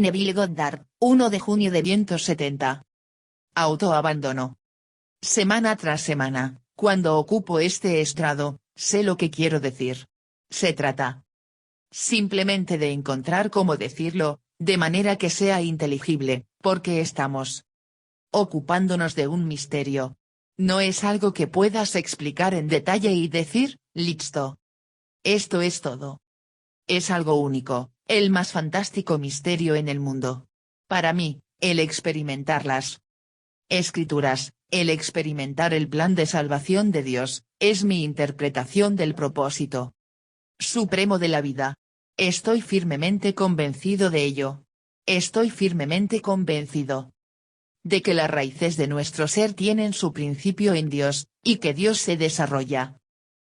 Neville Goddard, 1 de junio de 1970. Autoabandono. Semana tras semana, cuando ocupo este estrado, sé lo que quiero decir. Se trata simplemente de encontrar cómo decirlo, de manera que sea inteligible, porque estamos ocupándonos de un misterio. No es algo que puedas explicar en detalle y decir, listo. Esto es todo. Es algo único, el más fantástico misterio en el mundo. Para mí, el experimentar las Escrituras, el experimentar el plan de salvación de Dios, es mi interpretación del propósito supremo de la vida. Estoy firmemente convencido de ello. Estoy firmemente convencido de que las raíces de nuestro ser tienen su principio en Dios, y que Dios se desarrolla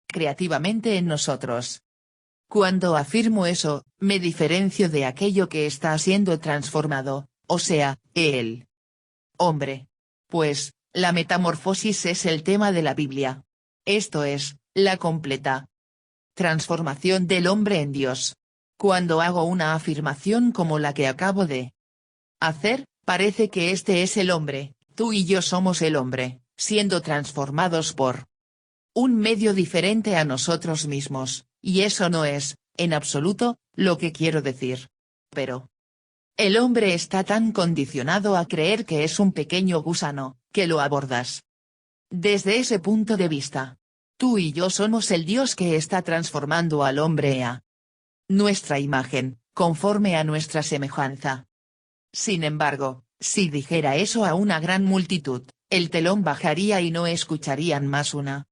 creativamente en nosotros. Cuando afirmo eso, me diferencio de aquello que está siendo transformado, o sea, el hombre. Pues, la metamorfosis es el tema de la Biblia. Esto es, la completa transformación del hombre en Dios. Cuando hago una afirmación como la que acabo de hacer, parece que este es el hombre, tú y yo somos el hombre, siendo transformados por un medio diferente a nosotros mismos, y eso no es, en absoluto, lo que quiero decir. Pero el hombre está tan condicionado a creer que es un pequeño gusano, que lo abordas desde ese punto de vista. Tú y yo somos el Dios que está transformando al hombre a nuestra imagen, conforme a nuestra semejanza. Sin embargo, si dijera eso a una gran multitud, el telón bajaría y no escucharían más una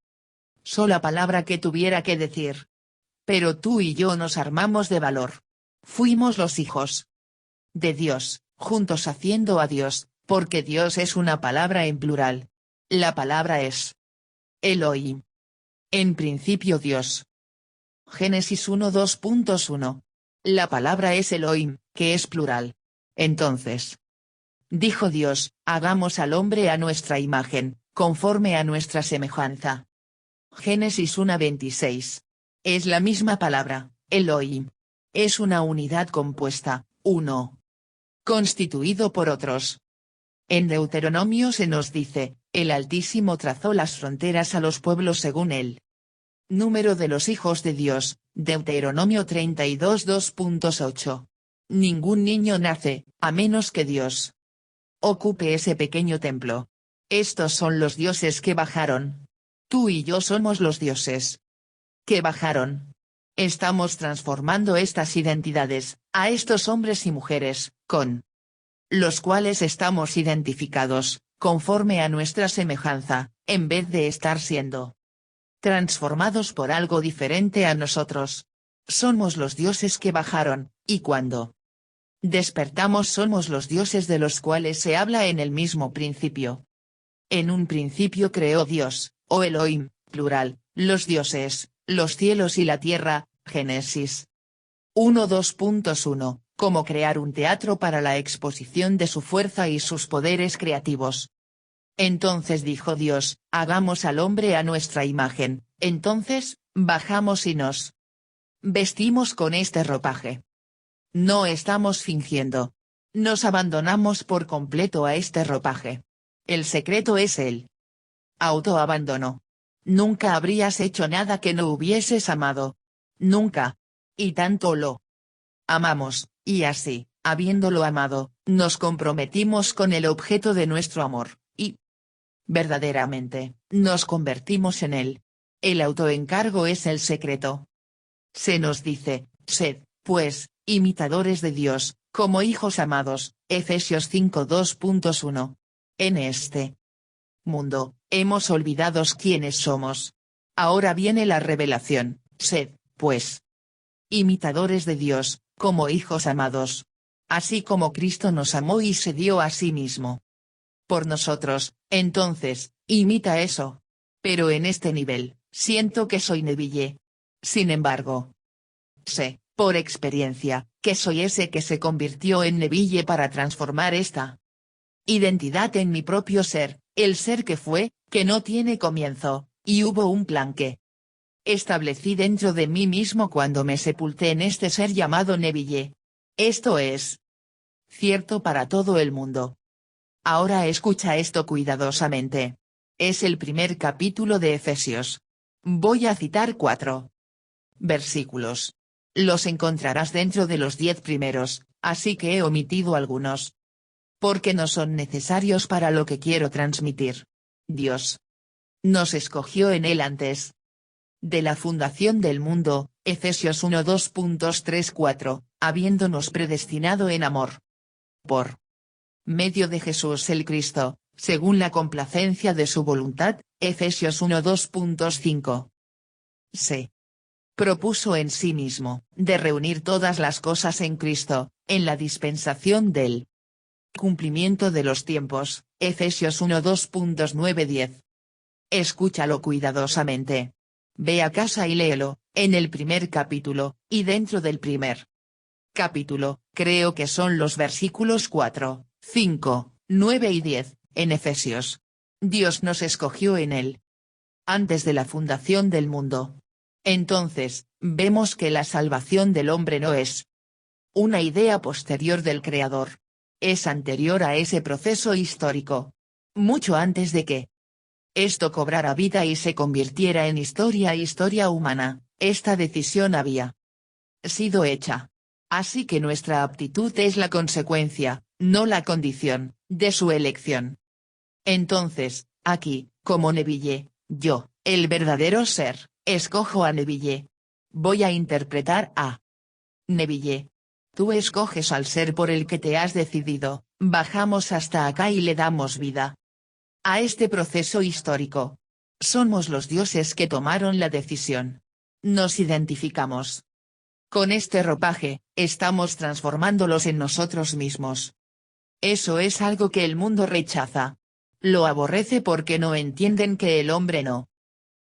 sola palabra que tuviera que decir. Pero tú y yo nos armamos de valor. Fuimos los hijos de Dios, juntos haciendo a Dios, porque Dios es una palabra en plural. La palabra es Elohim. En principio Dios. Génesis 1:2.1. La palabra es Elohim, que es plural. Entonces, dijo Dios, hagamos al hombre a nuestra imagen, conforme a nuestra semejanza. Génesis 1:26. Es la misma palabra, Elohim. Es una unidad compuesta, uno constituido por otros. En Deuteronomio se nos dice, el Altísimo trazó las fronteras a los pueblos según el número de los hijos de Dios, Deuteronomio 32:2.8. Ningún niño nace, a menos que Dios ocupe ese pequeño templo. Estos son los dioses que bajaron. Tú y yo somos los dioses que bajaron. Estamos transformando estas identidades, a estos hombres y mujeres, con los cuales estamos identificados, conforme a nuestra semejanza, en vez de estar siendo transformados por algo diferente a nosotros. Somos los dioses que bajaron, y cuando despertamos somos los dioses de los cuales se habla en el mismo principio. En un principio creó Dios, o Elohim, plural, los dioses, los cielos y la tierra, Génesis 1:2.1, como crear un teatro para la exposición de su fuerza y sus poderes creativos. Entonces dijo Dios, hagamos al hombre a nuestra imagen, entonces, bajamos y nos vestimos con este ropaje. No estamos fingiendo. Nos abandonamos por completo a este ropaje. El secreto es el autoabandono. Nunca habrías hecho nada que no hubieses amado. Nunca. Y tanto lo amamos, y así, habiéndolo amado, nos comprometimos con el objeto de nuestro amor, y verdaderamente, nos convertimos en él. El autoencargo es el secreto. Se nos dice, sed, pues, imitadores de Dios, como hijos amados, Efesios 5:2.1. En este mundo, hemos olvidado quiénes somos. Ahora viene la revelación, sed, pues, imitadores de Dios, como hijos amados. Así como Cristo nos amó y se dio a sí mismo por nosotros, entonces, imita eso. Pero en este nivel, siento que soy Neville. Sin embargo, sé, por experiencia, que soy ese que se convirtió en Neville para transformar esta identidad en mi propio ser, el ser que fue, que no tiene comienzo, y hubo un plan que establecí dentro de mí mismo cuando me sepulté en este ser llamado Neville. Esto es cierto para todo el mundo. Ahora escucha esto cuidadosamente. Es el primer capítulo de Efesios. Voy a citar 4 versículos. Los encontrarás dentro de los 10 primeros, así que he omitido algunos. Porque no son necesarios para lo que quiero transmitir. Dios nos escogió en él antes de la fundación del mundo, Efesios 1:2.3-4, habiéndonos predestinado en amor. Por medio de Jesús el Cristo, según la complacencia de su voluntad, Efesios 1:2.5. Se propuso en sí mismo, de reunir todas las cosas en Cristo, en la dispensación del cumplimiento de los tiempos, Efesios 1:2.9-10. Escúchalo cuidadosamente. Ve a casa y léelo, en el primer capítulo, y dentro del primer capítulo, creo que son los versículos 4, 5, 9 y 10, en Efesios. Dios nos escogió en él antes de la fundación del mundo. Entonces, vemos que la salvación del hombre no es una idea posterior del Creador. Es anterior a ese proceso histórico. Mucho antes de que esto cobrara vida y se convirtiera en historia humana, esta decisión había sido hecha. Así que nuestra aptitud es la consecuencia, no la condición, de su elección. Entonces, aquí, como Neville, yo, el verdadero ser, escojo a Neville. Voy a interpretar a Neville. Tú escoges al ser por el que te has decidido, bajamos hasta acá y le damos vida a este proceso histórico. Somos los dioses que tomaron la decisión. Nos identificamos con este ropaje, estamos transformándolos en nosotros mismos. Eso es algo que el mundo rechaza. Lo aborrece porque no entienden que el hombre no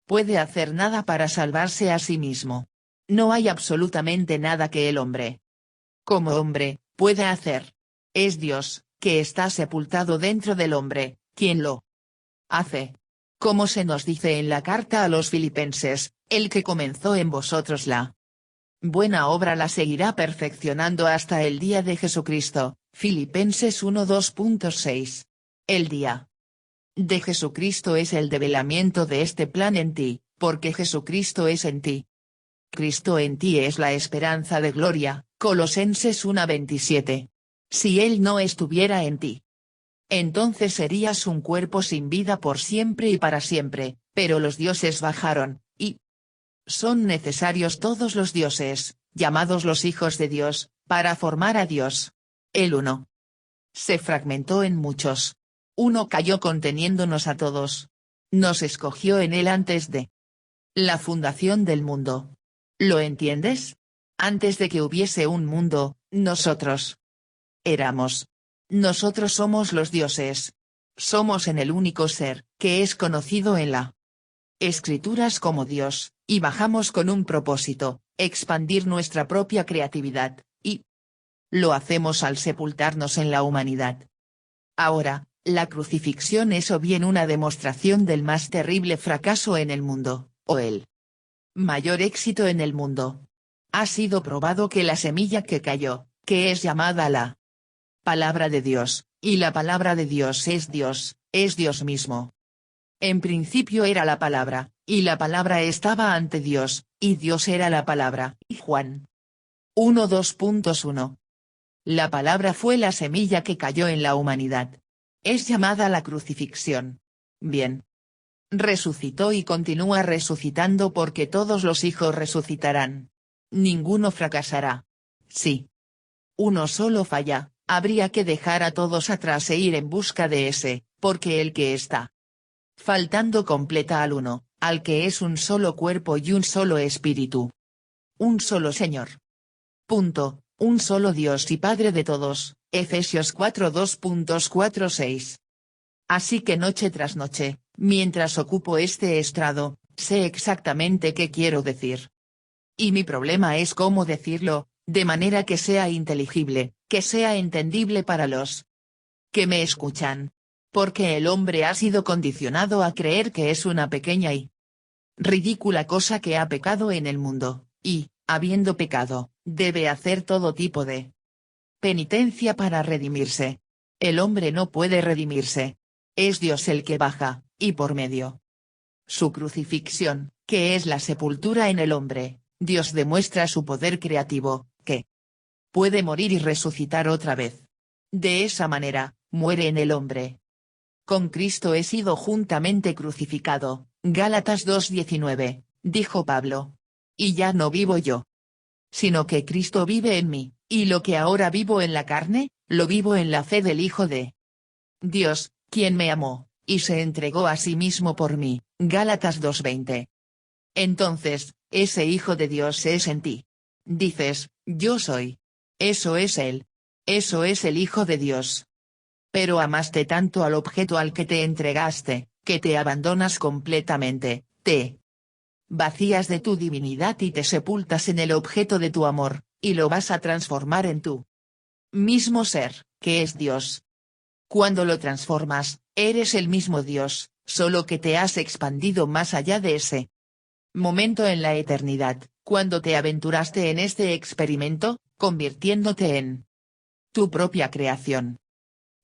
puede hacer nada para salvarse a sí mismo. No hay absolutamente nada que el hombre, como hombre, pueda hacer. Es Dios, que está sepultado dentro del hombre, quien lo hace. Como se nos dice en la carta a los Filipenses, el que comenzó en vosotros la buena obra la seguirá perfeccionando hasta el día de Jesucristo, Filipenses 1:2.6. El día de Jesucristo es el develamiento de este plan en ti, porque Jesucristo es en ti. Cristo en ti es la esperanza de gloria, Colosenses 1:27. Si Él no estuviera en ti, entonces serías un cuerpo sin vida por siempre y para siempre, pero los dioses bajaron, y son necesarios todos los dioses, llamados los hijos de Dios, para formar a Dios. El uno se fragmentó en muchos. Uno cayó conteniéndonos a todos. Nos escogió en él antes de la fundación del mundo. ¿Lo entiendes? Antes de que hubiese un mundo, nosotros éramos. Nosotros somos los dioses. Somos en el único ser, que es conocido en la Escrituras como Dios, y bajamos con un propósito, expandir nuestra propia creatividad, y lo hacemos al sepultarnos en la humanidad. Ahora, la crucifixión es o bien una demostración del más terrible fracaso en el mundo, o el mayor éxito en el mundo. Ha sido probado que la semilla que cayó, que es llamada la palabra de Dios, y la palabra de Dios es Dios mismo. En principio era la palabra, y la palabra estaba ante Dios, y Dios era la palabra. Juan 1:2.1. La palabra fue la semilla que cayó en la humanidad. Es llamada la crucifixión. Bien. Resucitó y continúa resucitando porque todos los hijos resucitarán. Ninguno fracasará. Sí. Uno solo falla, habría que dejar a todos atrás e ir en busca de ese, porque el que está faltando completa al uno, al que es un solo cuerpo y un solo espíritu. Un solo Señor. Punto, un solo Dios y Padre de todos, Efesios 4:2.4-6. Así que noche tras noche, mientras ocupo este estrado, sé exactamente qué quiero decir. Y mi problema es cómo decirlo, de manera que sea inteligible, que sea entendible para los que me escuchan. Porque el hombre ha sido condicionado a creer que es una pequeña y ridícula cosa que ha pecado en el mundo, y, habiendo pecado, debe hacer todo tipo de penitencia para redimirse. El hombre no puede redimirse. Es Dios el que baja, y por medio su crucifixión, que es la sepultura en el hombre, Dios demuestra su poder creativo, que puede morir y resucitar otra vez. De esa manera, muere en el hombre. Con Cristo he sido juntamente crucificado, Gálatas 2:19, dijo Pablo. Y ya no vivo yo, sino que Cristo vive en mí, y lo que ahora vivo en la carne, lo vivo en la fe del Hijo de Dios, quien me amó, y se entregó a sí mismo por mí, Gálatas 2:20. Entonces, ese Hijo de Dios es en ti. Dices, yo soy. Eso es Él. Eso es el Hijo de Dios. Pero amaste tanto al objeto al que te entregaste, que te abandonas completamente, te vacías de tu divinidad y te sepultas en el objeto de tu amor, y lo vas a transformar en tu mismo ser, que es Dios. Cuando lo transformas, eres el mismo Dios, solo que te has expandido más allá de ese momento en la eternidad, cuando te aventuraste en este experimento, convirtiéndote en tu propia creación.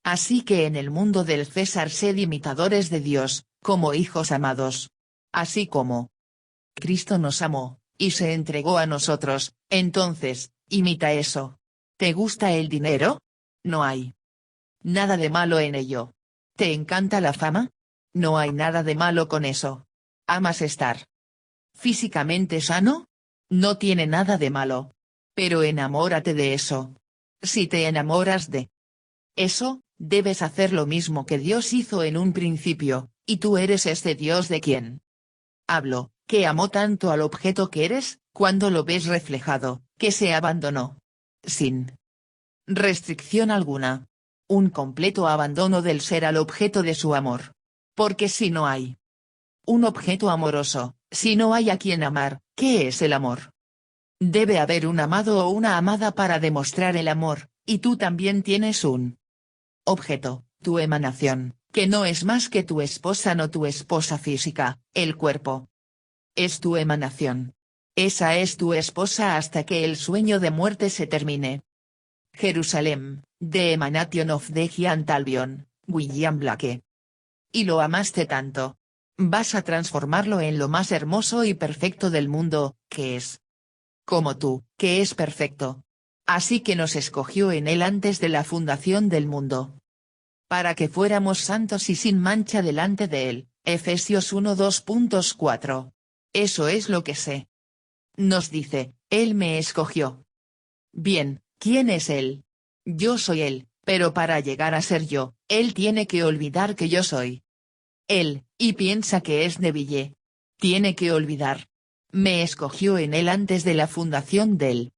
Así que en el mundo del César sed imitadores de Dios, como hijos amados. Así como Cristo nos amó, y se entregó a nosotros, entonces, imita eso. ¿Te gusta el dinero? No hay nada de malo en ello. ¿Te encanta la fama? No hay nada de malo con eso. ¿Amas estar físicamente sano? No tiene nada de malo. Pero enamórate de eso. Si te enamoras de eso, debes hacer lo mismo que Dios hizo en un principio, y tú eres este Dios de quien hablo, que amó tanto al objeto que eres, cuando lo ves reflejado, que se abandonó. Sin restricción alguna. Un completo abandono del ser al objeto de su amor. Porque si no hay un objeto amoroso, si no hay a quien amar, ¿qué es el amor? Debe haber un amado o una amada para demostrar el amor, y tú también tienes un objeto, tu emanación, que no es más que tu esposa, no tu esposa física, el cuerpo. Es tu emanación. Esa es tu esposa hasta que el sueño de muerte se termine. Jerusalén, The Emanation of the Giant Albion, William Blake. Y lo amaste tanto. Vas a transformarlo en lo más hermoso y perfecto del mundo, que es como tú, que es perfecto. Así que nos escogió en él antes de la fundación del mundo, para que fuéramos santos y sin mancha delante de él, Efesios 1:2.4. Eso es lo que sé. Nos dice, él me escogió. Bien, ¿quién es él? Yo soy él, pero para llegar a ser yo, él tiene que olvidar que yo soy él, y piensa que es Neville. Tiene que olvidar. Me escogió en él antes de la fundación del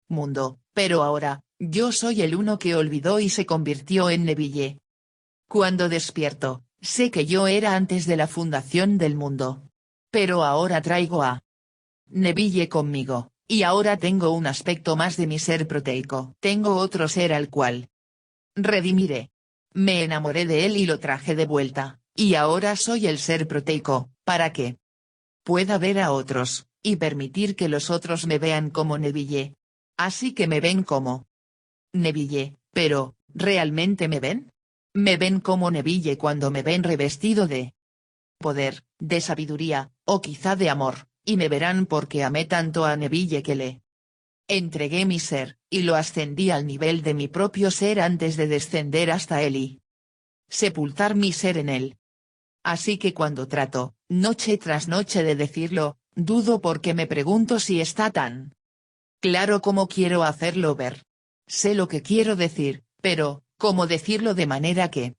mundo, pero ahora, yo soy el uno que olvidó y se convirtió en Neville. Cuando despierto, sé que yo era antes de la fundación del mundo. Pero ahora traigo a Neville conmigo, y ahora tengo un aspecto más de mi ser proteico. Tengo otro ser al cual redimiré. Me enamoré de él y lo traje de vuelta, y ahora soy el ser proteico, para que pueda ver a otros, y permitir que los otros me vean como Neville. Así que me ven como Neville, pero, ¿realmente me ven? Me ven como Neville cuando me ven revestido de poder, de sabiduría, o quizá de amor, y me verán porque amé tanto a Neville que le entregué mi ser, y lo ascendí al nivel de mi propio ser antes de descender hasta él y sepultar mi ser en él. Así que cuando trato, noche tras noche de decirlo, dudo porque me pregunto si está tan claro como quiero hacerlo ver. Sé lo que quiero decir, pero, ¿cómo decirlo de manera que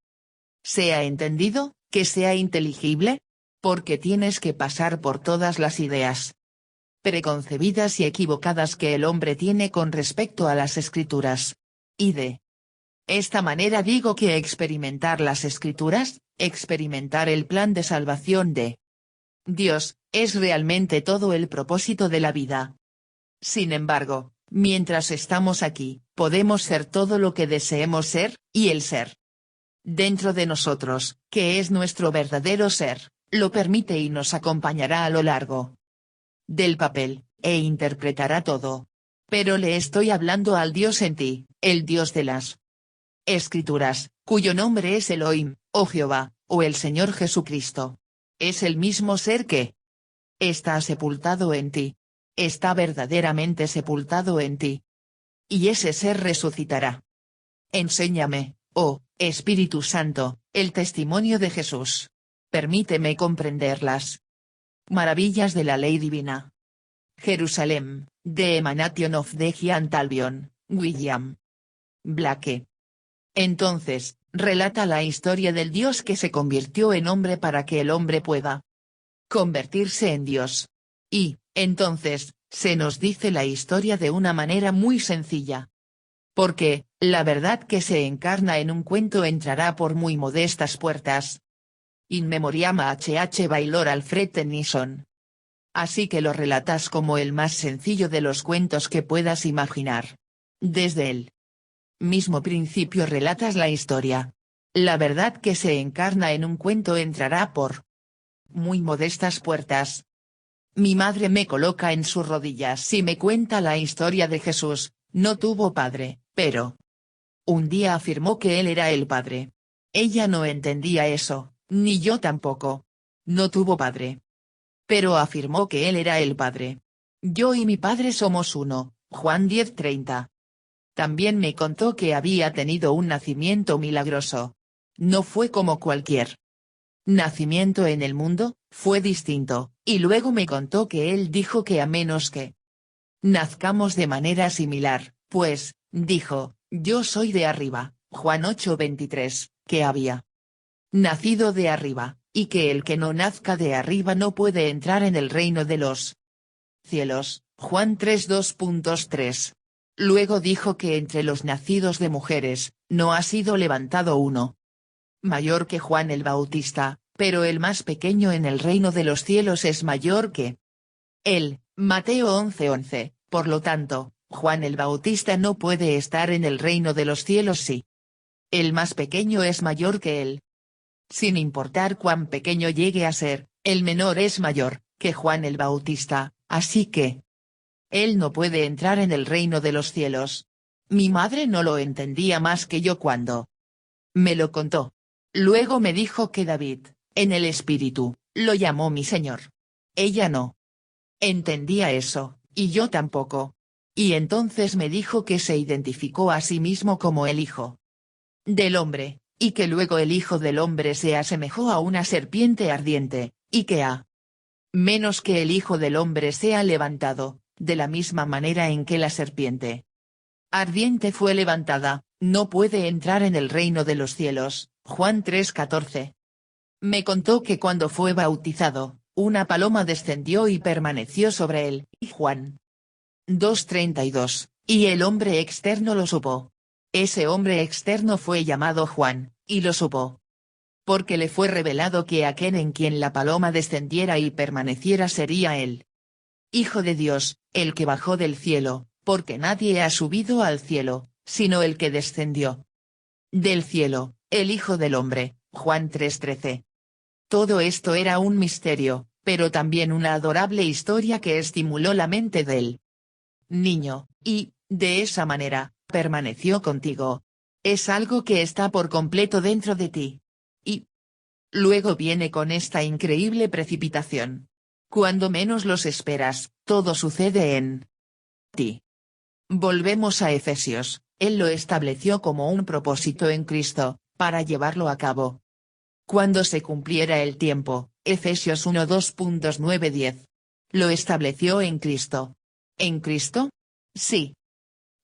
sea entendido, que sea inteligible? Porque tienes que pasar por todas las ideas preconcebidas y equivocadas que el hombre tiene con respecto a las escrituras. Y de esta manera digo que experimentar las escrituras, experimentar el plan de salvación de Dios, es realmente todo el propósito de la vida. Sin embargo, mientras estamos aquí, podemos ser todo lo que deseemos ser, y el ser dentro de nosotros, que es nuestro verdadero ser, lo permite y nos acompañará a lo largo del papel, e interpretará todo. Pero le estoy hablando al Dios en ti, el Dios de las Escrituras, cuyo nombre es Elohim, o Jehová, o el Señor Jesucristo. Es el mismo ser que está sepultado en ti. Está verdaderamente sepultado en ti. Y ese ser resucitará. Enséñame, oh Espíritu Santo, el testimonio de Jesús. Permíteme comprender las maravillas de la ley divina. Jerusalem, The Emanation of the Giant Albion, William Blake. Entonces, relata la historia del Dios que se convirtió en hombre para que el hombre pueda convertirse en Dios. Y, entonces, se nos dice la historia de una manera muy sencilla. Porque, la verdad que se encarna en un cuento entrará por muy modestas puertas. In memoriam a H. Baylor Alfred Tennyson. Así que lo relatas como el más sencillo de los cuentos que puedas imaginar. Desde el mismo principio relatas la historia. La verdad que se encarna en un cuento entrará por muy modestas puertas. Mi madre me coloca en sus rodillas y me cuenta la historia de Jesús. No tuvo padre, pero un día afirmó que él era el padre. Ella no entendía eso, ni yo tampoco. No tuvo padre. Pero afirmó que él era el padre. Yo y mi padre somos uno, Juan 10:30. También me contó que había tenido un nacimiento milagroso. No fue como cualquier nacimiento en el mundo, fue distinto, y luego me contó que él dijo que a menos que nazcamos de manera similar, pues, dijo, yo soy de arriba, Juan 8:23, que había nacido de arriba, y que el que no nazca de arriba no puede entrar en el reino de los cielos, Juan 3:2.3. Luego dijo que entre los nacidos de mujeres, no ha sido levantado uno mayor que Juan el Bautista, pero el más pequeño en el reino de los cielos es mayor que él, Mateo 11:11, por lo tanto, Juan el Bautista no puede estar en el reino de los cielos si el más pequeño es mayor que él. Sin importar cuán pequeño llegue a ser, el menor es mayor que Juan el Bautista, así que él no puede entrar en el reino de los cielos. Mi madre no lo entendía más que yo cuando me lo contó. Luego me dijo que David, en el espíritu, lo llamó mi Señor. Ella no entendía eso, y yo tampoco. Y entonces me dijo que se identificó a sí mismo como el Hijo del Hombre, y que luego el Hijo del Hombre se asemejó a una serpiente ardiente, y que a menos que el Hijo del Hombre sea levantado, de la misma manera en que la serpiente ardiente fue levantada, no puede entrar en el reino de los cielos, Juan 3:14. Me contó que cuando fue bautizado, una paloma descendió y permaneció sobre él, y Juan 2:32, y el hombre externo lo supo. Ese hombre externo fue llamado Juan, y lo supo. Porque le fue revelado que aquel en quien la paloma descendiera y permaneciera sería él. Hijo de Dios, el que bajó del cielo, porque nadie ha subido al cielo, sino el que descendió del cielo, el Hijo del Hombre, Juan 3:13. Todo esto era un misterio, pero también una adorable historia que estimuló la mente del niño, y, de esa manera, permaneció contigo. Es algo que está por completo dentro de ti. Y luego viene con esta increíble precipitación. Cuando menos los esperas, todo sucede en ti. Volvemos a Efesios, él lo estableció como un propósito en Cristo, para llevarlo a cabo. Cuando se cumpliera el tiempo, Efesios 1:2.9-10. Lo estableció en Cristo. ¿En Cristo? Sí.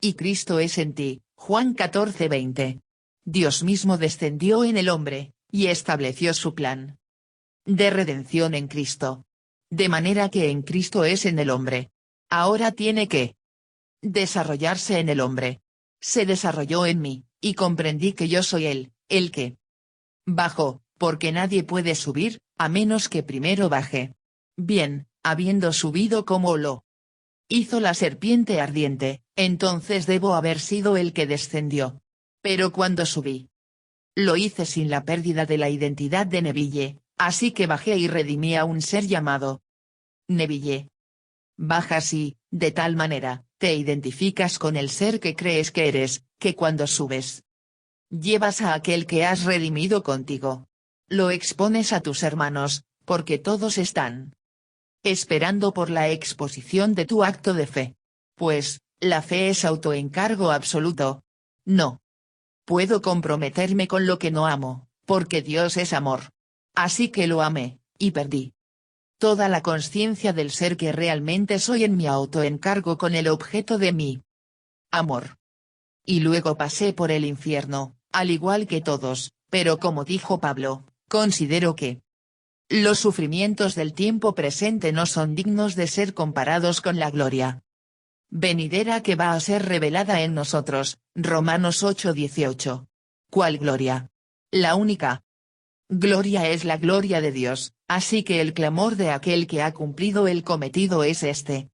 Y Cristo es en ti, Juan 14:20. Dios mismo descendió en el hombre, y estableció su plan de redención en Cristo. De manera que en Cristo es en el hombre. Ahora tiene que desarrollarse en el hombre. Se desarrolló en mí, y comprendí que yo soy él, el que bajó, porque nadie puede subir, a menos que primero baje. Bien, habiendo subido como lo hizo la serpiente ardiente, entonces debo haber sido el que descendió. Pero cuando subí, lo hice sin la pérdida de la identidad de Neville, así que bajé y redimí a un ser llamado Neville. Bajas y, de tal manera, te identificas con el ser que crees que eres, que cuando subes, llevas a aquel que has redimido contigo. Lo expones a tus hermanos, porque todos están esperando por la exposición de tu acto de fe. Pues, la fe es autoencargo absoluto. No puedo comprometerme con lo que no amo, porque Dios es amor. Así que lo amé, y perdí toda la conciencia del ser que realmente soy en mi autoencargo con el objeto de mi amor. Y luego pasé por el infierno, al igual que todos, pero como dijo Pablo, considero que los sufrimientos del tiempo presente no son dignos de ser comparados con la gloria venidera que va a ser revelada en nosotros, Romanos 8:18. ¿Cuál gloria? La única gloria es la gloria de Dios, así que el clamor de aquel que ha cumplido el cometido es este.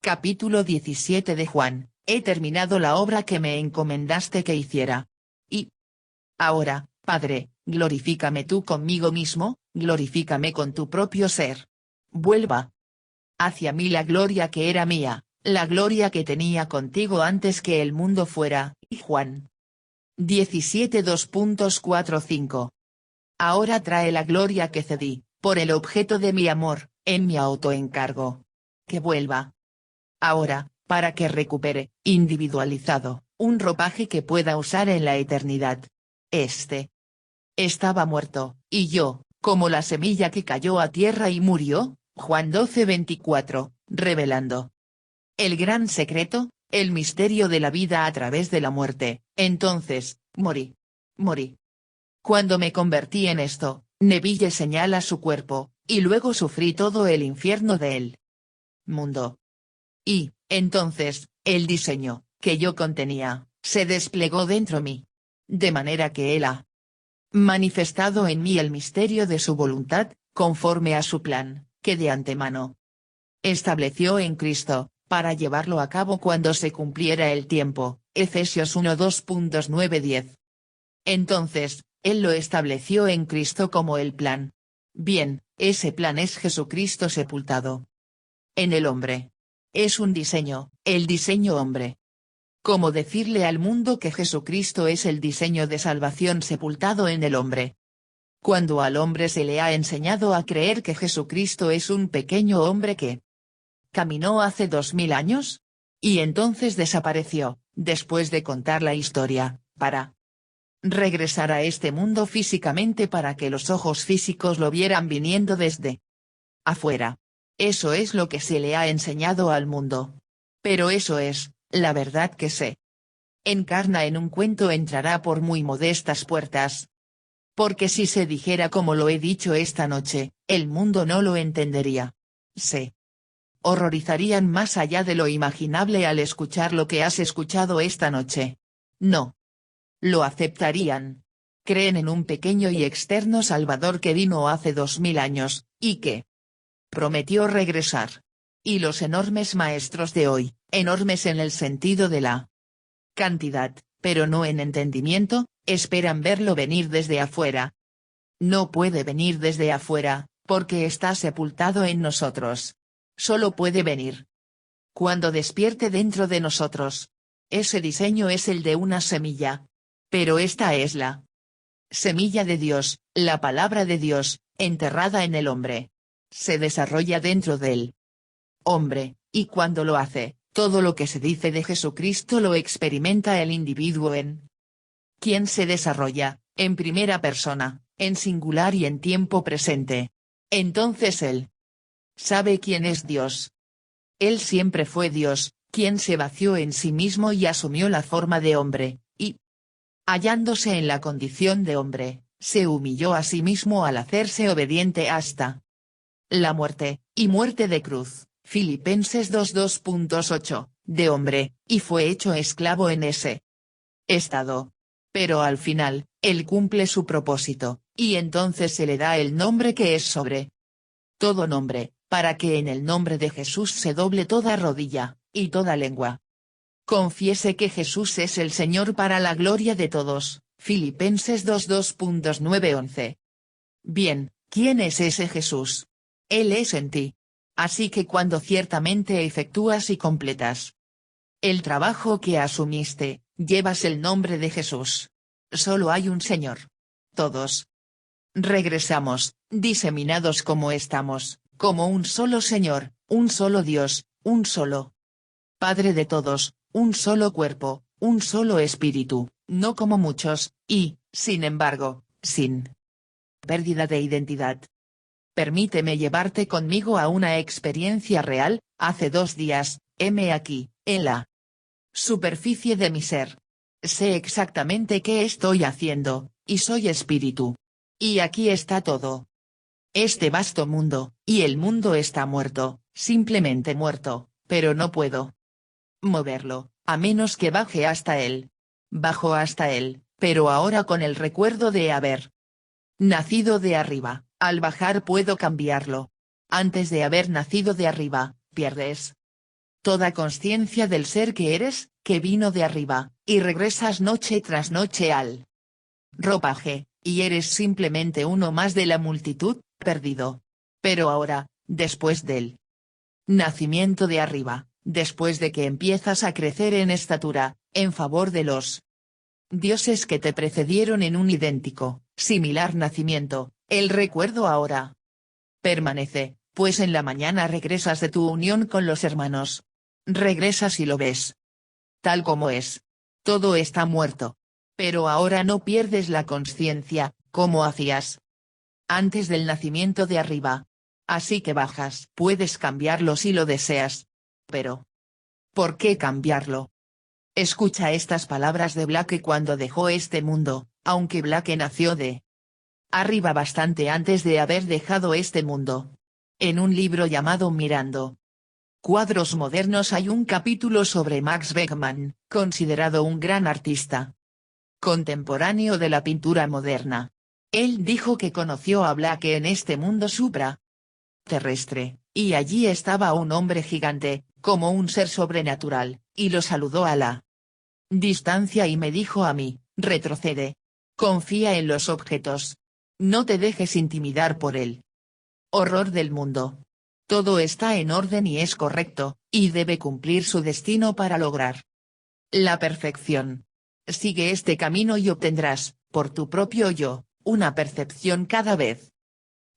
Capítulo 17 de Juan, he terminado la obra que me encomendaste que hiciera. Y ahora, Padre, glorifícame tú conmigo mismo, glorifícame con tu propio ser. Vuelva hacia mí la gloria que era mía, la gloria que tenía contigo antes que el mundo fuera. Y Juan 17:2.4-5. Ahora trae la gloria que cedí, por el objeto de mi amor, en mi autoencargo. Que vuelva ahora, para que recupere, individualizado, un ropaje que pueda usar en la eternidad. Este estaba muerto, y yo, como la semilla que cayó a tierra y murió, Juan 12:24, revelando el gran secreto, el misterio de la vida a través de la muerte. Entonces, morí. Cuando me convertí en esto, Neville señala su cuerpo, y luego sufrí todo el infierno de él. Mundo. Y, entonces, el diseño, que yo contenía, se desplegó dentro mí. De manera que él ha manifestado en mí el misterio de su voluntad, conforme a su plan, que de antemano estableció en Cristo, para llevarlo a cabo cuando se cumpliera el tiempo, Efesios 1:2.9-10. Entonces, Él lo estableció en Cristo como el plan. Bien, ese plan es Jesucristo sepultado en el hombre. Es un diseño, el diseño hombre. Como decirle al mundo que Jesucristo es el diseño de salvación sepultado en el hombre. Cuando al hombre se le ha enseñado a creer que Jesucristo es un pequeño hombre que caminó hace 2000 años, y entonces desapareció, después de contar la historia, para regresar a este mundo físicamente para que los ojos físicos lo vieran viniendo desde afuera. Eso es lo que se le ha enseñado al mundo. Pero eso es, la verdad que se encarna en un cuento entrará por muy modestas puertas. Porque si se dijera como lo he dicho esta noche, el mundo no lo entendería. Se horrorizarían más allá de lo imaginable al escuchar lo que has escuchado esta noche. No lo aceptarían. Creen en un pequeño y externo Salvador que vino hace 2000 años, y que prometió regresar. Y los enormes maestros de hoy, enormes en el sentido de la cantidad, pero no en entendimiento, esperan verlo venir desde afuera. No puede venir desde afuera, porque está sepultado en nosotros. Solo puede venir cuando despierte dentro de nosotros. Ese diseño es el de una semilla. Pero esta es la semilla de Dios, la palabra de Dios, enterrada en el hombre. Se desarrolla dentro del hombre, y cuando lo hace, todo lo que se dice de Jesucristo lo experimenta el individuo en quien se desarrolla, en primera persona, en singular y en tiempo presente. Entonces él sabe quién es Dios. Él siempre fue Dios, quien se vació en sí mismo y asumió la forma de hombre, y hallándose en la condición de hombre, se humilló a sí mismo al hacerse obediente hasta la muerte, y muerte de cruz, Filipenses 2:2.8, de hombre, y fue hecho esclavo en ese estado. Pero al final, él cumple su propósito, y entonces se le da el nombre que es sobre todo nombre, para que en el nombre de Jesús se doble toda rodilla, y toda lengua confiese que Jesús es el Señor para la gloria de todos, Filipenses 2:2.9-11. Bien, ¿quién es ese Jesús? Él es en ti. Así que cuando ciertamente efectúas y completas El trabajo que asumiste, llevas el nombre de Jesús. Solo hay un Señor. Todos regresamos, diseminados como estamos, como un solo Señor, un solo Dios, un solo Padre de todos, un solo cuerpo, un solo espíritu, no como muchos, y, sin embargo, sin pérdida de identidad. Permíteme llevarte conmigo a una experiencia real. Hace 2 días, heme aquí, en la superficie de mi ser. Sé exactamente qué estoy haciendo, y soy espíritu. Y aquí está todo. Este vasto mundo, y el mundo está muerto, simplemente muerto, pero no puedo moverlo, a menos que baje hasta él. Bajo hasta él, pero ahora con el recuerdo de haber nacido de arriba. Al bajar puedo cambiarlo. Antes de haber nacido de arriba, pierdes toda consciencia del ser que eres, que vino de arriba, y regresas noche tras noche al ropaje, y eres simplemente uno más de la multitud, perdido. Pero ahora, después del nacimiento de arriba, después de que empiezas a crecer en estatura, en favor de los dioses que te precedieron en un idéntico, similar nacimiento, el recuerdo ahora permanece, pues en la mañana regresas de tu unión con los hermanos. Regresas y lo ves tal como es. Todo está muerto. Pero ahora no pierdes la conciencia, como hacías antes del nacimiento de arriba. Así que bajas. Puedes cambiarlo si lo deseas. Pero ¿por qué cambiarlo? Escucha estas palabras de Blake cuando dejó este mundo, aunque Blake nació de arriba bastante antes de haber dejado este mundo. En un libro llamado Mirando cuadros modernos hay un capítulo sobre Max Beckmann, considerado un gran artista contemporáneo de la pintura moderna. Él dijo que conoció a Blake en este mundo supra-terrestre, y allí estaba un hombre gigante, como un ser sobrenatural, y lo saludó a la distancia y me dijo a mí, retrocede. Confía en los objetos. No te dejes intimidar por el horror del mundo. Todo está en orden y es correcto, y debe cumplir su destino para lograr la perfección. Sigue este camino y obtendrás, por tu propio yo, una percepción cada vez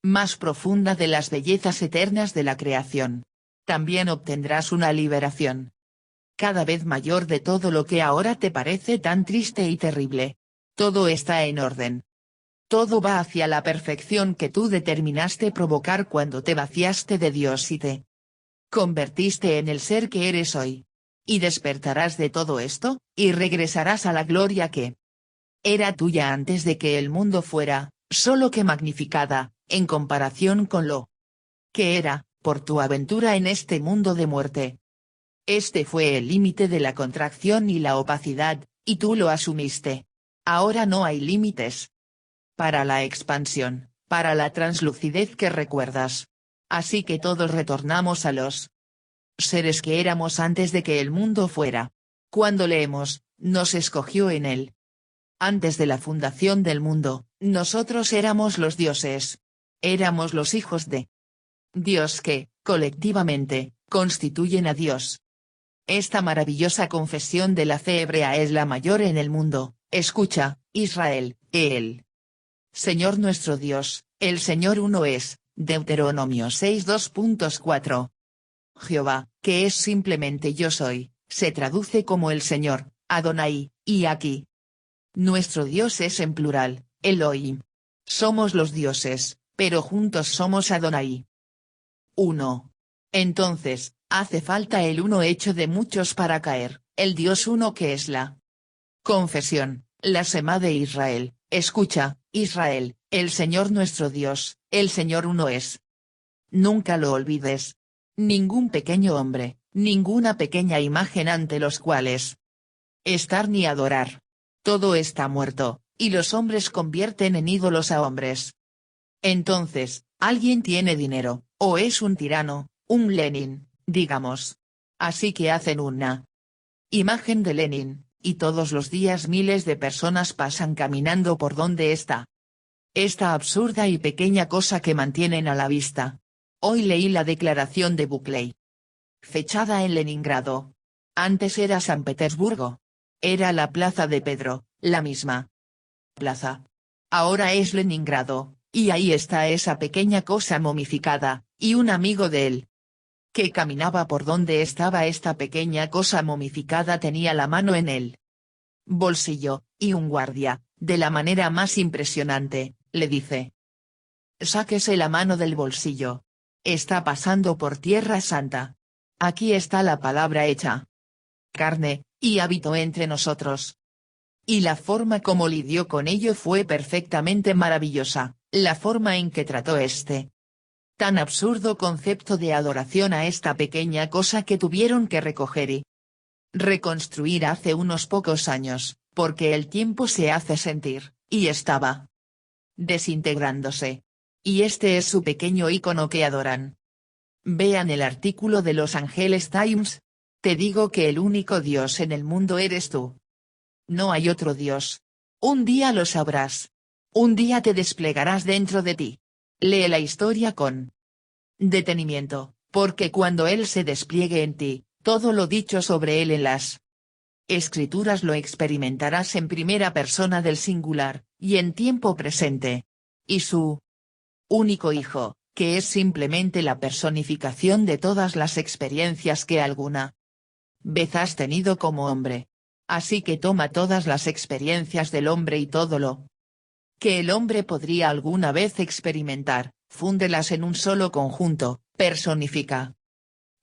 más profunda de las bellezas eternas de la creación. También obtendrás una liberación cada vez mayor de todo lo que ahora te parece tan triste y terrible. Todo está en orden. Todo va hacia la perfección que tú determinaste provocar cuando te vaciaste de Dios y te convertiste en el ser que eres hoy. Y despertarás de todo esto, y regresarás a la gloria que era tuya antes de que el mundo fuera, solo que magnificada, en comparación con lo que era, por tu aventura en este mundo de muerte. Este fue el límite de la contracción y la opacidad, y tú lo asumiste. Ahora no hay límites para la expansión, para la translucidez que recuerdas. Así que todos retornamos a los seres que éramos antes de que el mundo fuera. Cuando leemos, nos escogió en él. Antes de la fundación del mundo, nosotros éramos los dioses. Éramos los hijos de Dios que, colectivamente, constituyen a Dios. Esta maravillosa confesión de la fe hebrea es la mayor en el mundo. Escucha, Israel, el Señor nuestro Dios, el Señor uno es. Deuteronomio 6:2.4. Jehová, que es simplemente yo soy, se traduce como el Señor, Adonai, y aquí nuestro Dios es en plural, Elohim. Somos los dioses, pero juntos somos Adonai. 1. Entonces, hace falta el uno hecho de muchos para caer, el Dios uno que es la confesión, la Semá de Israel. Escucha, Israel, el Señor nuestro Dios, el Señor uno es. Nunca lo olvides. Ningún pequeño hombre, ninguna pequeña imagen ante los cuales estar ni adorar. Todo está muerto, y los hombres convierten en ídolos a hombres. Entonces, alguien tiene dinero, o es un tirano, un Lenin, digamos. Así que hacen una imagen de Lenin, y todos los días miles de personas pasan caminando por donde está esta absurda y pequeña cosa que mantienen a la vista. Hoy leí la declaración de Buckley, fechada en Leningrado. Antes era San Petersburgo. Era la plaza de Pedro, la misma plaza. Ahora es Leningrado, y ahí está esa pequeña cosa momificada, y un amigo de él, que caminaba por donde estaba esta pequeña cosa momificada tenía la mano en el bolsillo, y un guardia, de la manera más impresionante, le dice: sáquese la mano del bolsillo. Está pasando por Tierra Santa. Aquí está la palabra hecha carne, y habitó entre nosotros. Y la forma como lidió con ello fue perfectamente maravillosa, la forma en que trató tan absurdo concepto de adoración a esta pequeña cosa que tuvieron que recoger y reconstruir hace unos pocos años, porque el tiempo se hace sentir, y estaba desintegrándose. Y este es su pequeño icono que adoran. Vean el artículo de Los Angeles Times. Te digo que el único Dios en el mundo eres tú. No hay otro Dios. Un día lo sabrás. Un día te desplegarás dentro de ti. Lee la historia con detenimiento, porque cuando Él se despliegue en ti, todo lo dicho sobre Él en las Escrituras lo experimentarás en primera persona del singular, y en tiempo presente. Y su único Hijo, que es simplemente la personificación de todas las experiencias que alguna vez has tenido como hombre. Así que toma todas las experiencias del hombre y todo lo que el hombre podría alguna vez experimentar, fúndelas en un solo conjunto, personifica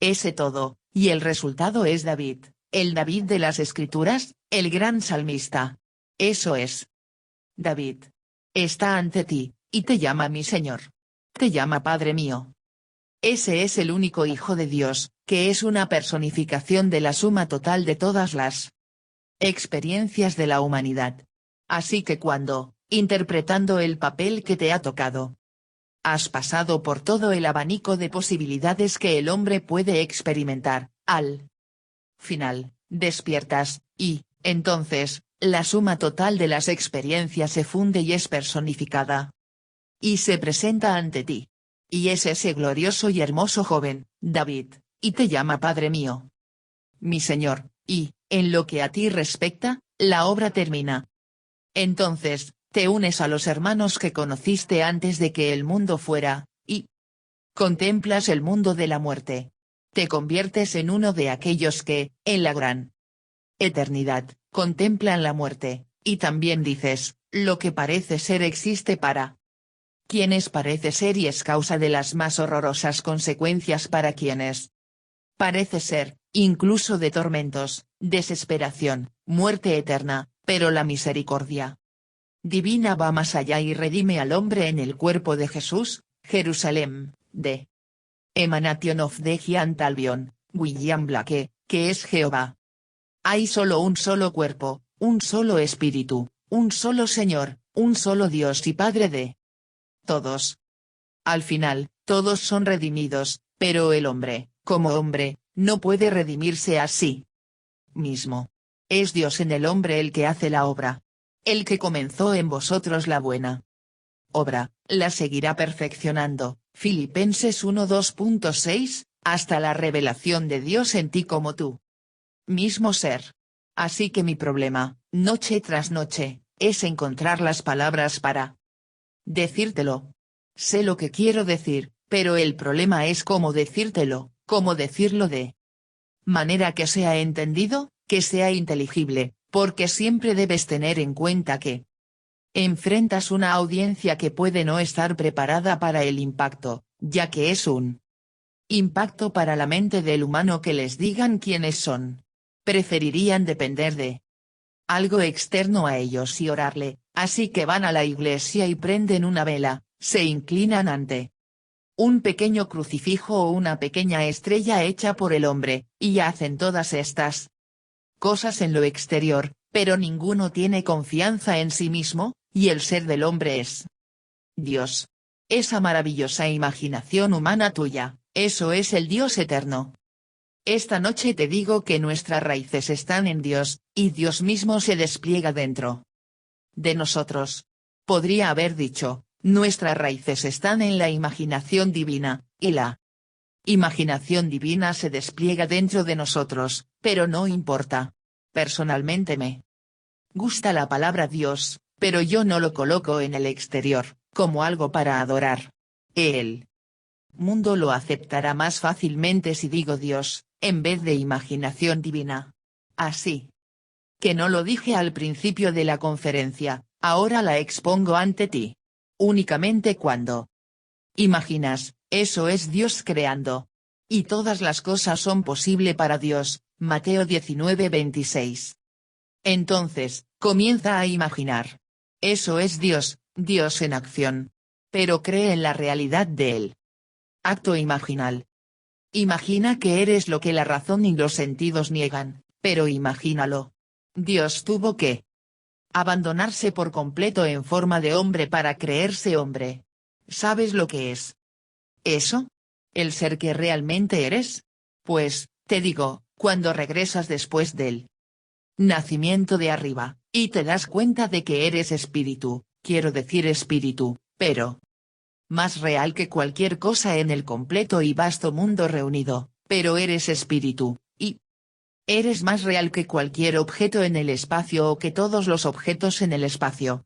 ese todo, y el resultado es David, el David de las Escrituras, el gran salmista. Eso es. David está ante ti, y te llama mi Señor. Te llama Padre mío. Ese es el único Hijo de Dios, que es una personificación de la suma total de todas las experiencias de la humanidad. Así que cuando, interpretando el papel que te ha tocado, has pasado por todo el abanico de posibilidades que el hombre puede experimentar, al final, despiertas, y, entonces, la suma total de las experiencias se funde y es personificada. Y se presenta ante ti. Y es ese glorioso y hermoso joven, David, y te llama Padre mío. Mi Señor, y, en lo que a ti respecta, la obra termina. Entonces, te unes a los hermanos que conociste antes de que el mundo fuera, y contemplas el mundo de la muerte. Te conviertes en uno de aquellos que, en la gran eternidad, contemplan la muerte, y también dices: lo que parece ser existe para quienes parece ser y es causa de las más horrorosas consecuencias para quienes parece ser, incluso de tormentos, desesperación, muerte eterna, pero la misericordia divina va más allá y redime al hombre en el cuerpo de Jesús. Jerusalén, de Emanation of the Giant Albion, William Blake, que es Jehová. Hay solo un solo cuerpo, un solo espíritu, un solo Señor, un solo Dios y Padre de todos. Al final, todos son redimidos, pero el hombre, como hombre, no puede redimirse a sí mismo. Es Dios en el hombre el que hace la obra. El que comenzó en vosotros la buena obra, la seguirá perfeccionando. Filipenses 1:2.6, hasta la revelación de Dios en ti como tú mismo ser. Así que mi problema, noche tras noche, es encontrar las palabras para decírtelo. Sé lo que quiero decir, pero el problema es cómo decírtelo, cómo decirlo de manera que sea entendido, que sea inteligible, porque siempre debes tener en cuenta que enfrentas una audiencia que puede no estar preparada para el impacto, ya que es un impacto para la mente del humano que les digan quiénes son. Preferirían depender de algo externo a ellos y orarle, así que van a la iglesia y prenden una vela, se inclinan ante un pequeño crucifijo o una pequeña estrella hecha por el hombre, y hacen todas estas cosas en lo exterior, pero ninguno tiene confianza en sí mismo, y el ser del hombre es Dios. Esa maravillosa imaginación humana tuya, eso es el Dios eterno. Esta noche te digo que nuestras raíces están en Dios, y Dios mismo se despliega dentro de nosotros. Podría haber dicho: nuestras raíces están en la imaginación divina, y la Imaginación divina se despliega dentro de nosotros, pero no importa. Personalmente me gusta la palabra Dios, pero yo no lo coloco en el exterior, como algo para adorar. El mundo lo aceptará más fácilmente si digo Dios, en vez de imaginación divina. Así que no lo dije al principio de la conferencia, ahora la expongo ante ti. Únicamente cuando imaginas, eso es Dios creando. Y todas las cosas son posibles para Dios, Mateo 19:26. Entonces, comienza a imaginar. Eso es Dios, Dios en acción. Pero cree en la realidad de Él. Acto imaginal. Imagina que eres lo que la razón y los sentidos niegan, pero imagínalo. Dios tuvo que abandonarse por completo en forma de hombre para creerse hombre. ¿Sabes lo que es eso? ¿El ser que realmente eres? Pues, te digo, cuando regresas después del nacimiento de arriba, y te das cuenta de que eres espíritu, quiero decir espíritu, pero más real que cualquier cosa en el completo y vasto mundo reunido, pero eres espíritu, y eres más real que cualquier objeto en el espacio o que todos los objetos en el espacio.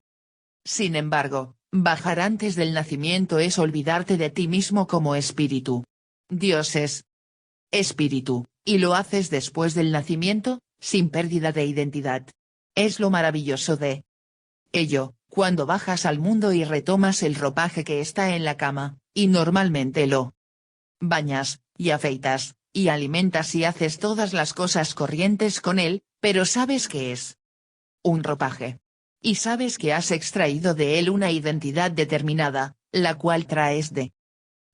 Sin embargo, bajar antes del nacimiento es olvidarte de ti mismo como espíritu. Dios es espíritu, y lo haces después del nacimiento, sin pérdida de identidad. Es lo maravilloso de ello, cuando bajas al mundo y retomas el ropaje que está en la cama, y normalmente lo bañas, y afeitas, y alimentas y haces todas las cosas corrientes con él, pero sabes que es un ropaje. Y sabes que has extraído de él una identidad determinada, la cual traes de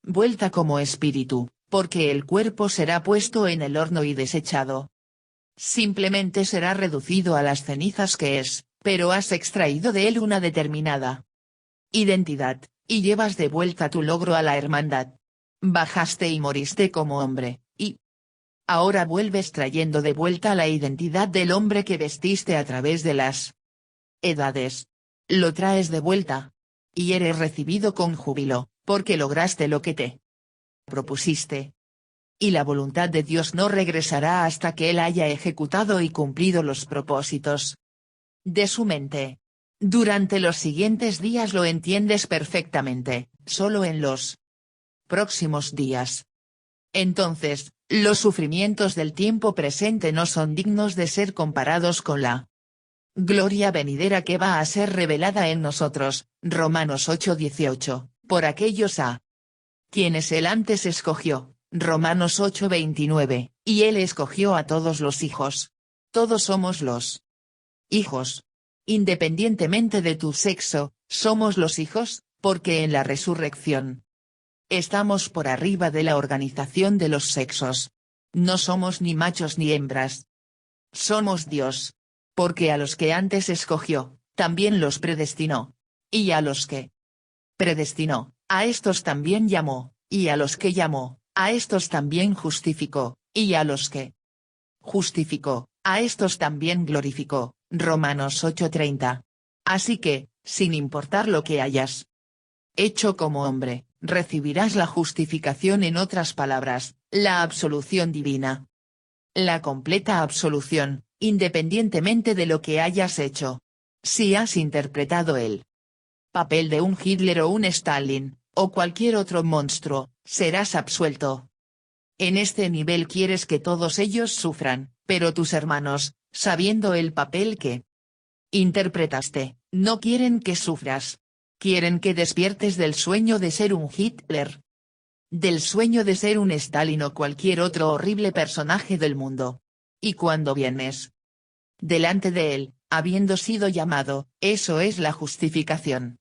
vuelta como espíritu, porque el cuerpo será puesto en el horno y desechado. Simplemente será reducido a las cenizas que es, pero has extraído de él una determinada identidad, y llevas de vuelta tu logro a la hermandad. Bajaste y moriste como hombre, y ahora vuelves trayendo de vuelta la identidad del hombre que vestiste a través de las edades. Lo traes de vuelta. Y eres recibido con júbilo, porque lograste lo que te propusiste. Y la voluntad de Dios no regresará hasta que Él haya ejecutado y cumplido los propósitos de su mente. Durante los siguientes días lo entiendes perfectamente, solo en los próximos días. Entonces, los sufrimientos del tiempo presente no son dignos de ser comparados con la gloria venidera que va a ser revelada en nosotros, Romanos 8:18, por aquellos a quienes Él antes escogió, Romanos 8:29, y Él escogió a todos los hijos. Todos somos los hijos. Independientemente de tu sexo, somos los hijos, porque en la resurrección estamos por arriba de la organización de los sexos. No somos ni machos ni hembras. Somos Dios. Porque a los que antes escogió, también los predestinó. Y a los que predestinó, a estos también llamó, y a los que llamó, a estos también justificó, y a los que justificó, a estos también glorificó, Romanos 8:30. Así que, sin importar lo que hayas hecho como hombre, recibirás la justificación, en otras palabras, la absolución divina. La completa absolución, independientemente de lo que hayas hecho. Si has interpretado el papel de un Hitler o un Stalin, o cualquier otro monstruo, serás absuelto. En este nivel quieres que todos ellos sufran, pero tus hermanos, sabiendo el papel que interpretaste, no quieren que sufras. Quieren que despiertes del sueño de ser un Hitler. Del sueño de ser un Stalin o cualquier otro horrible personaje del mundo. Y cuando vienes delante de él, habiendo sido llamado, eso es la justificación.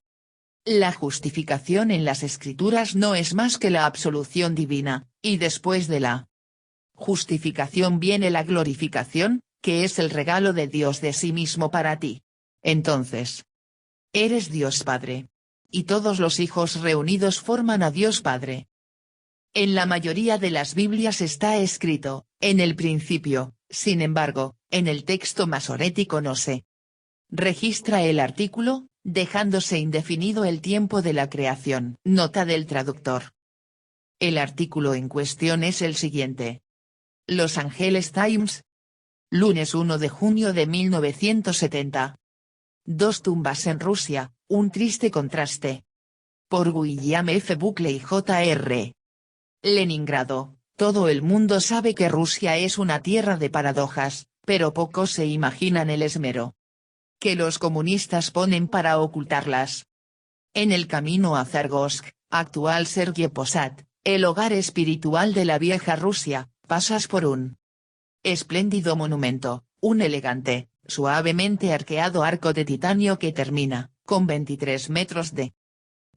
La justificación en las Escrituras no es más que la absolución divina, y después de la justificación viene la glorificación, que es el regalo de Dios de sí mismo para ti. Entonces, eres Dios Padre. Y todos los hijos reunidos forman a Dios Padre. En la mayoría de las Biblias está escrito, en el principio, sin embargo, en el texto masorético no se registra el artículo, dejándose indefinido el tiempo de la creación. Nota del traductor. El artículo en cuestión es el siguiente. Los Angeles Times. Lunes 1 de junio de 1970. Dos tumbas en Rusia, un triste contraste. Por William F. Buckley Jr. Leningrado. Todo el mundo sabe que Rusia es una tierra de paradojas, pero pocos se imaginan el esmero que los comunistas ponen para ocultarlas. En el camino a Zargovsk, actual Sergei Posad, el hogar espiritual de la vieja Rusia, pasas por un espléndido monumento, un elegante, suavemente arqueado arco de titanio que termina, con 23 metros de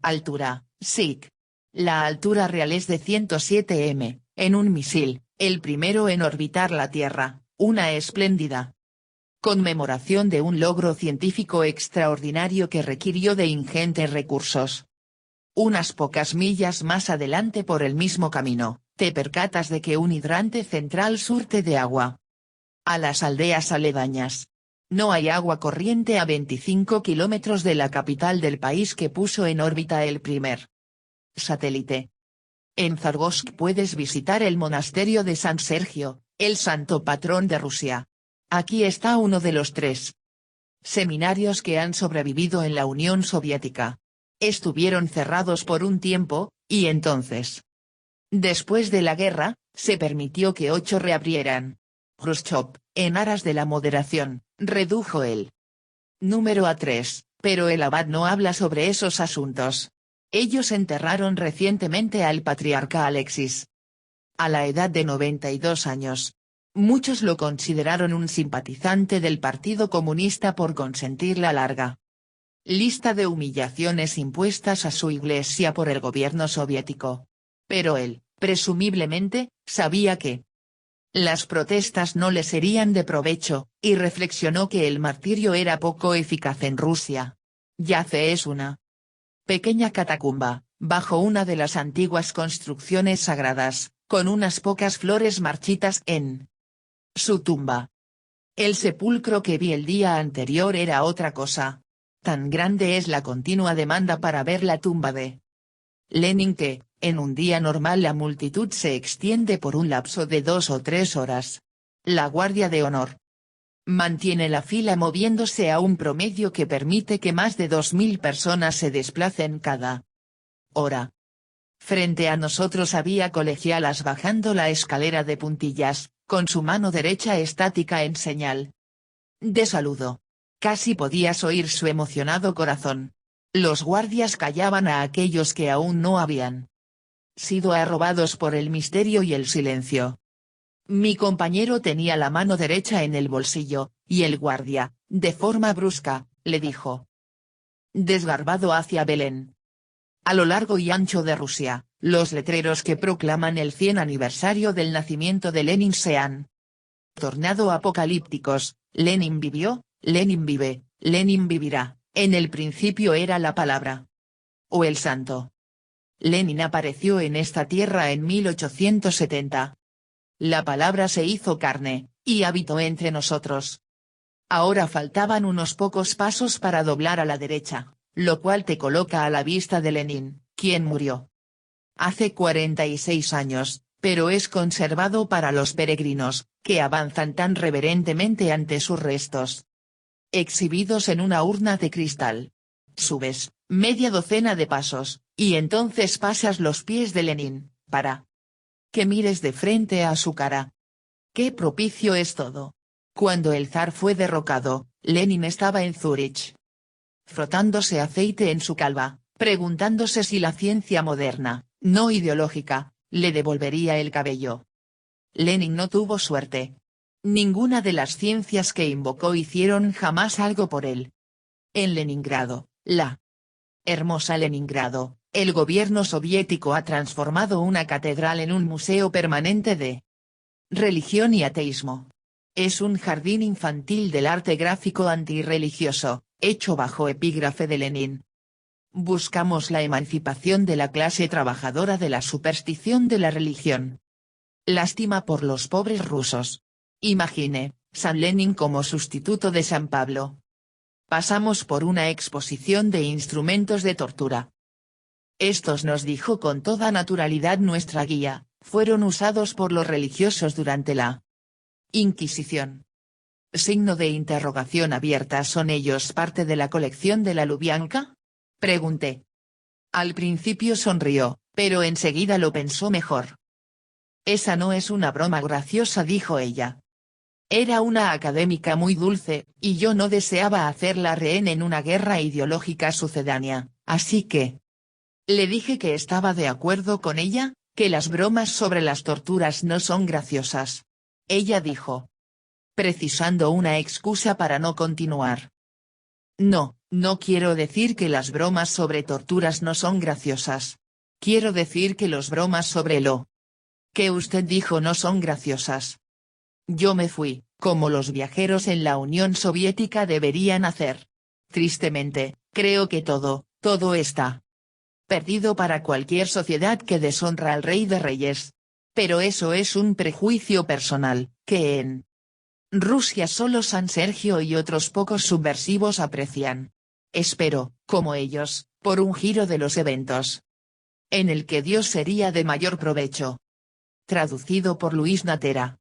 altura, SIC. La altura real es de 107 m, en un misil, el primero en orbitar la Tierra, una espléndida conmemoración de un logro científico extraordinario que requirió de ingentes recursos. Unas pocas millas más adelante por el mismo camino, te percatas de que un hidrante central surte de agua a las aldeas aledañas. No hay agua corriente a 25 kilómetros de la capital del país que puso en órbita el primer satélite. En Zargovsk puedes visitar el monasterio de San Sergio, el santo patrón de Rusia. Aquí está uno de los 3 seminarios que han sobrevivido en la Unión Soviética. Estuvieron cerrados por un tiempo, y entonces, después de la guerra, se permitió que 8 reabrieran. Khrushchev, en aras de la moderación, redujo el número a 3, pero el abad no habla sobre esos asuntos. Ellos enterraron recientemente al patriarca Alexis a la edad de 92 años. Muchos lo consideraron un simpatizante del Partido Comunista por consentir la larga lista de humillaciones impuestas a su iglesia por el gobierno soviético. Pero él, presumiblemente, sabía que las protestas no le serían de provecho, y reflexionó que el martirio era poco eficaz en Rusia. Yace es una pequeña catacumba, bajo una de las antiguas construcciones sagradas, con unas pocas flores marchitas en su tumba. El sepulcro que vi el día anterior era otra cosa. Tan grande es la continua demanda para ver la tumba de Lenin que, en un día normal la multitud se extiende por un lapso de 2 o 3 horas. La Guardia de Honor mantiene la fila moviéndose a un promedio que permite que más de 2000 personas se desplacen cada hora. Frente a nosotros había colegialas bajando la escalera de puntillas, con su mano derecha estática en señal de saludo. Casi podías oír su emocionado corazón. Los guardias callaban a aquellos que aún no habían sido arrobados por el misterio y el silencio. Mi compañero tenía la mano derecha en el bolsillo, y el guardia, de forma brusca, le dijo desgarbado hacia Belén. A lo largo y ancho de Rusia, los letreros que proclaman el 100 aniversario del nacimiento de Lenin se han tornado apocalípticos. Lenin vivió, Lenin vive, Lenin vivirá, en el principio era la palabra. O el santo. Lenin apareció en esta tierra en 1870. La palabra se hizo carne, y habitó entre nosotros. Ahora faltaban unos pocos pasos para doblar a la derecha, lo cual te coloca a la vista de Lenin, quien murió hace 46 años, pero es conservado para los peregrinos, que avanzan tan reverentemente ante sus restos. Exhibidos en una urna de cristal. Subes, media docena de pasos, y entonces pasas los pies de Lenin, para que mires de frente a su cara. ¡Qué propicio es todo! Cuando el zar fue derrocado, Lenin estaba en Zúrich, frotándose aceite en su calva, preguntándose si la ciencia moderna, no ideológica, le devolvería el cabello. Lenin no tuvo suerte. Ninguna de las ciencias que invocó hicieron jamás algo por él. En Leningrado, la hermosa Leningrado, el gobierno soviético ha transformado una catedral en un museo permanente de religión y ateísmo. Es un jardín infantil del arte gráfico antirreligioso, hecho bajo epígrafe de Lenin. Buscamos la emancipación de la clase trabajadora de la superstición de la religión. Lástima por los pobres rusos. Imagine, San Lenin como sustituto de San Pablo. Pasamos por una exposición de instrumentos de tortura. Estos, nos dijo con toda naturalidad nuestra guía, fueron usados por los religiosos durante la Inquisición. Signo de interrogación abierta. ¿Son ellos parte de la colección de la Lubyanka? Pregunté. Al principio sonrió, pero enseguida lo pensó mejor. Esa no es una broma graciosa, dijo ella. Era una académica muy dulce, y yo no deseaba hacerla rehén en una guerra ideológica sucedánea, así que le dije que estaba de acuerdo con ella, que las bromas sobre las torturas no son graciosas. Ella dijo, precisando una excusa para no continuar. No, no quiero decir que las bromas sobre torturas no son graciosas. Quiero decir que las bromas sobre lo que usted dijo no son graciosas. Yo me fui, como los viajeros en la Unión Soviética deberían hacer. Tristemente, creo que todo está perdido para cualquier sociedad que deshonra al Rey de Reyes. Pero eso es un prejuicio personal, que en Rusia solo San Sergio y otros pocos subversivos aprecian. Espero, como ellos, por un giro de los eventos, en el que Dios sería de mayor provecho. Traducido por Luis Natera.